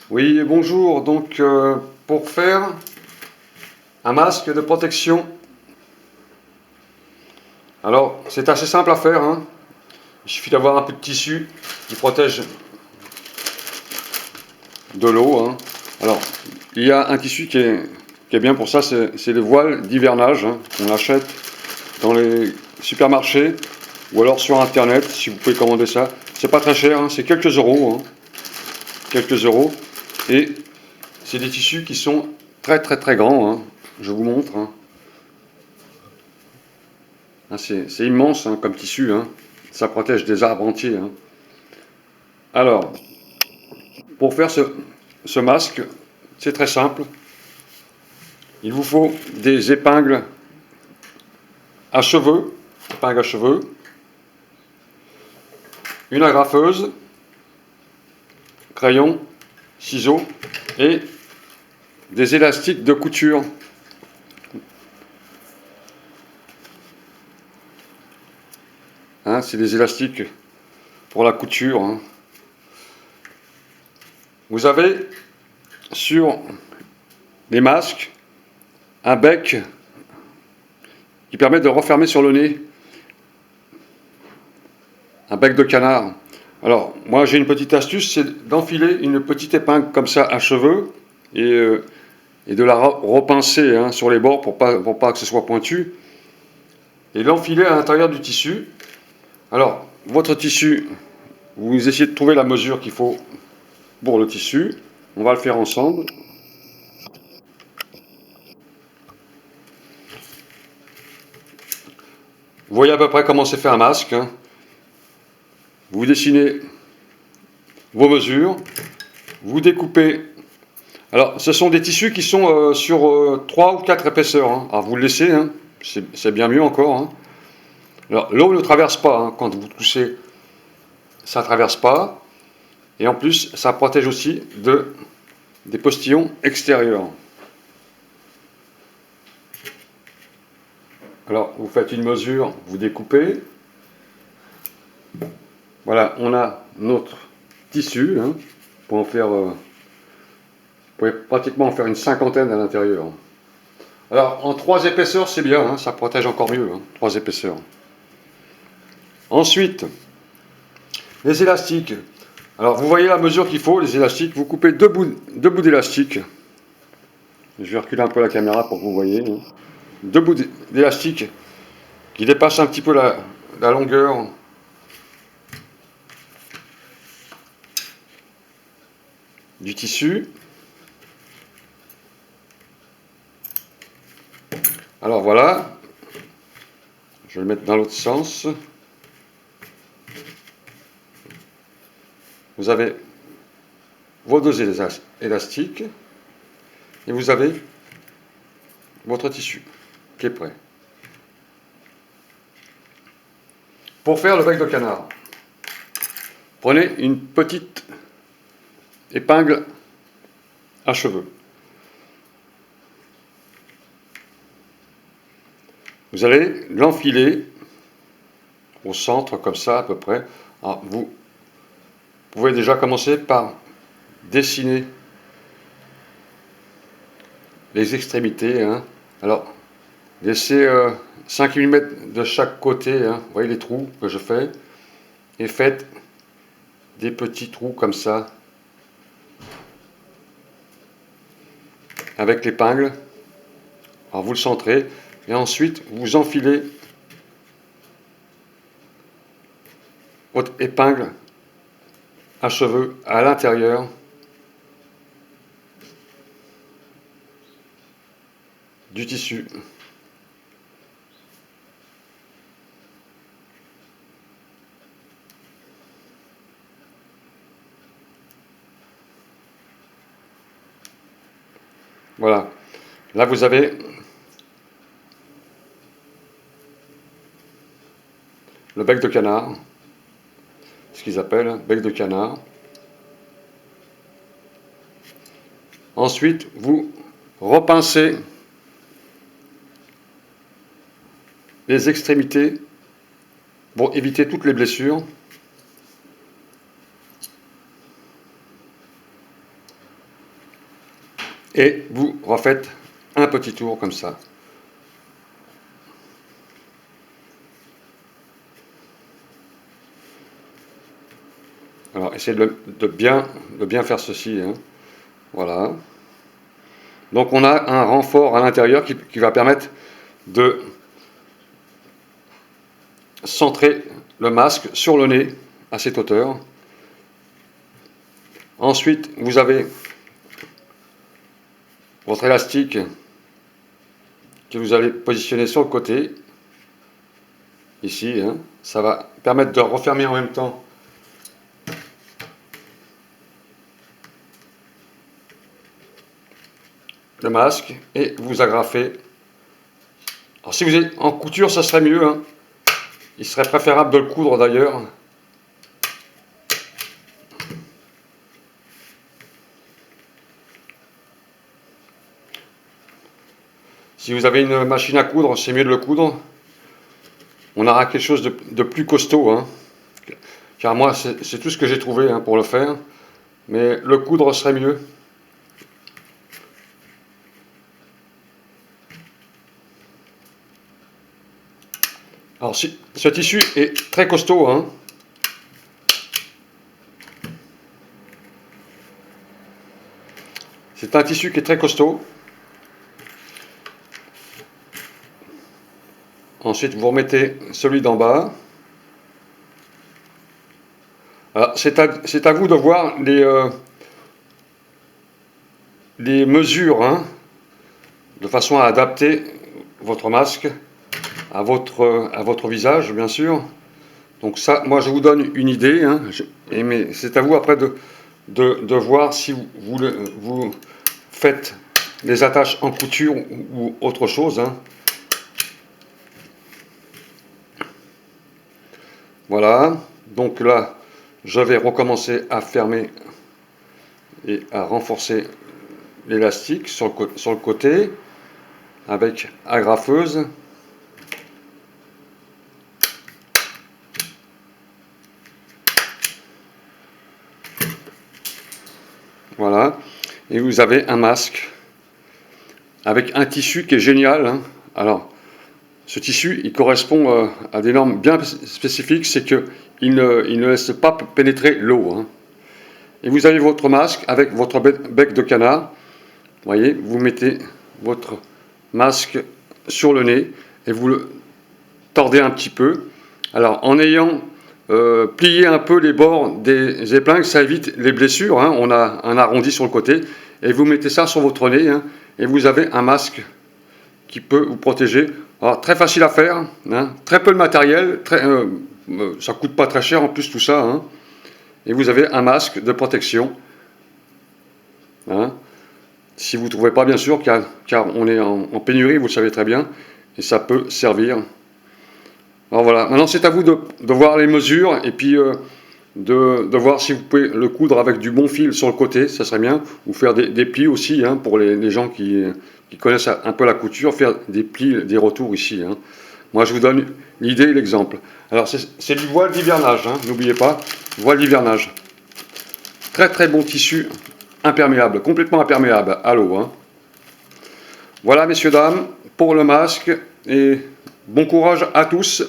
Oui, bonjour. Donc, pour faire un masque de protection, alors c'est assez simple à faire, hein. Il suffit d'avoir un peu de tissu qui protège de l'eau, hein. Alors, il y a un tissu qui est bien pour ça, c'est le voile d'hivernage, hein. On l'achète dans les supermarchés ou alors sur internet si vous pouvez commander ça. C'est pas très cher, hein, c'est quelques euros, hein. Quelques euros. Et c'est des tissus qui sont très très très grands, hein. Je vous montre, hein. C'est immense, hein, comme tissu, hein. Ça protège des arbres entiers, hein. Alors, pour faire ce masque, c'est très simple. Il vous faut des épingles à cheveux, une agrafeuse, crayon, ciseaux et des élastiques de couture. Hein, c'est des élastiques pour la couture, hein. Vous avez sur les masques un bec qui permet de refermer sur le nez, un bec de canard. Alors, moi j'ai une petite astuce, c'est d'enfiler une petite épingle comme ça à cheveux et de la repincer, hein, sur les bords pour pas que ce soit pointu, et l'enfiler à l'intérieur du tissu. Alors, votre tissu, vous essayez de trouver la mesure qu'il faut pour le tissu. On va le faire ensemble. Vous voyez à peu près comment c'est fait un masque, hein. Vous dessinez vos mesures, vous découpez. Alors, ce sont des tissus qui sont sur 3 ou 4 épaisseurs, hein. Alors, vous le laissez, hein. C'est bien mieux encore, hein. Alors, l'eau ne traverse pas, hein. Quand vous touchez, ça ne traverse pas. Et en plus, ça protège aussi des postillons extérieurs. Alors, vous faites une mesure, vous découpez. Voilà, on a notre tissu, hein, pour en faire, vous pouvez pratiquement en faire une cinquantaine à l'intérieur. Alors, en 3 épaisseurs, c'est bien, hein, ça protège encore mieux, hein, 3 épaisseurs. Ensuite, les élastiques. Alors, vous voyez la mesure qu'il faut, les élastiques. Vous coupez deux bouts d'élastique. Je vais reculer un peu la caméra pour que vous voyez, hein. 2 bouts d'élastique qui dépassent un petit peu la longueur du tissu. Alors voilà, je vais le mettre dans l'autre sens. Vous avez vos 2 élastiques et vous avez votre tissu qui est prêt. Pour faire le bec de canard, prenez une petite épingle à cheveux. Vous allez l'enfiler au centre, comme ça à peu près. Alors, vous pouvez déjà commencer par dessiner les extrémités, hein. Alors, laissez 5 mm de chaque côté, hein. Vous voyez les trous que je fais. Et faites des petits trous comme ça avec l'épingle. Alors vous le centrez et ensuite vous enfilez votre épingle à cheveux à l'intérieur du tissu. Voilà. Là vous avez le bec de canard, ce qu'ils appellent bec de canard. Ensuite, vous repincez les extrémités pour éviter toutes les blessures. et vous refaites un petit tour comme ça. Alors essayez de bien faire ceci, hein. Voilà. Donc on a un renfort à l'intérieur qui va permettre de centrer le masque sur le nez à cette hauteur. Ensuite, vous avez votre élastique que vous allez positionner sur le côté, ici, hein. Ça va permettre de refermer en même temps le masque et vous agrafez. Alors si vous êtes en couture, ça serait mieux, hein. Il serait préférable de le coudre d'ailleurs. Si vous avez une machine à coudre, c'est mieux de le coudre. On aura quelque chose de plus costaud, hein. Car moi, c'est tout ce que j'ai trouvé, hein, pour le faire. Mais le coudre serait mieux. Alors, ce tissu est très costaud, hein. C'est un tissu qui est très costaud. Ensuite, vous remettez celui d'en bas. C'est à vous de voir les mesures, hein, de façon à adapter votre masque à votre visage, bien sûr. Donc ça, moi, je vous donne une idée, hein, mais c'est à vous après de voir si vous faites des attaches en couture ou autre chose, hein. Voilà, donc là, je vais recommencer à fermer et à renforcer l'élastique sur le côté avec agrafeuse. Voilà, et vous avez un masque avec un tissu qui est génial, hein. Alors, ce tissu, il correspond à des normes bien spécifiques, c'est qu'il ne laisse pas pénétrer l'eau, hein. Et vous avez votre masque avec votre bec de canard. Vous voyez, vous mettez votre masque sur le nez et vous le tordez un petit peu. Alors, en ayant plié un peu les bords des épingles, ça évite les blessures, hein. On a un arrondi sur le côté. Et vous mettez ça sur votre nez, hein, et vous avez un masque qui peut vous protéger. Alors, très facile à faire, hein, très peu de matériel, ça coûte pas très cher en plus tout ça, hein, et vous avez un masque de protection, hein, si vous ne trouvez pas bien sûr, car on est en pénurie, vous le savez très bien, et ça peut servir. Alors voilà, maintenant c'est à vous de voir les mesures et puis de voir si vous pouvez le coudre avec du bon fil sur le côté, ça serait bien, ou faire des plis aussi, hein, pour les gens qui connaissent un peu la couture, faire des plis, des retours ici, hein. Moi je vous donne l'idée et l'exemple. Alors c'est du voile d'hivernage, hein, n'oubliez pas, voile d'hivernage. Très très bon tissu, imperméable, complètement imperméable à l'eau, hein. Voilà messieurs dames, pour le masque, et bon courage à tous.